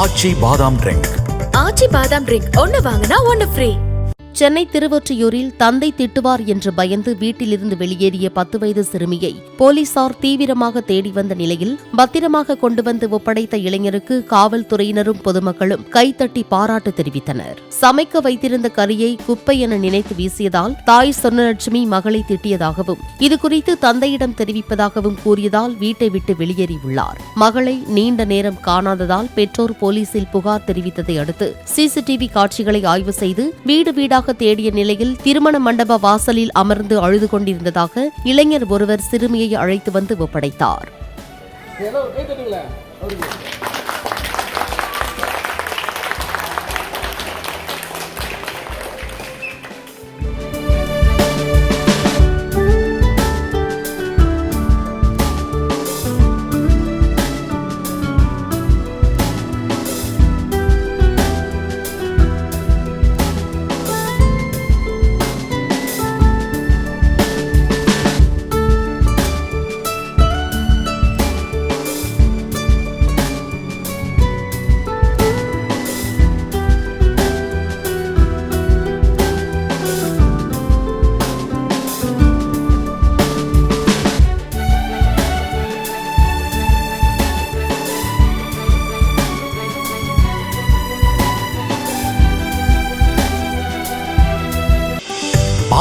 ஆச்சி பாதாம் ட்ரிங்க். ஆச்சி பாதாம் ட்ரிங்க் ஒன்னு வாங்கினா ஒன்னு ஃப்ரீ. சென்னை திருவொற்றியூரில் தந்தை திட்டுவார் என்று பயந்து வீட்டிலிருந்து வெளியேறிய 10 வயது சிறுமியை போலீசார் தீவிரமாக தேடி வந்த நிலையில் பத்திரமாக கொண்டு வந்து ஒப்படைத்த இளைஞருக்கு காவல்துறையினரும் பொதுமக்களும் கைத்தட்டி பாராட்டு தெரிவித்தனர். சமைக்க வைத்திருந்த கறியை குப்பை என நினைத்து வீசியதால் தாய் சொர்ணலட்சுமி மகளை திட்டியதாகவும் இதுகுறித்து தந்தையிடம் தெரிவிப்பதாகவும் கூறியதால் வீட்டை விட்டு வெளியேறியுள்ளார். மகளை நீண்ட நேரம் காணாததால் பெற்றோர் போலீசில் புகார் தெரிவித்ததை அடுத்து சிசிடிவி காட்சிகளை ஆய்வு செய்து வீடு வீடாக தேடிய நிலையில் திருமண மண்டப வாசலில் அமர்ந்து அழுது கொண்டிருந்ததாக இளைஞர் ஒருவர் சிறுமியை அழைத்து வந்து ஒப்படைத்தார்.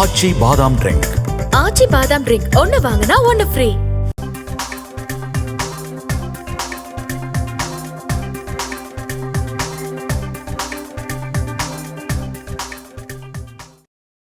ஆச்சி பாதாம் ட்ரிங்க். ஆச்சி பாதாம் ட்ரிங்க் ஒன்னு வாங்கினா ஒன்னு ஃப்ரீ.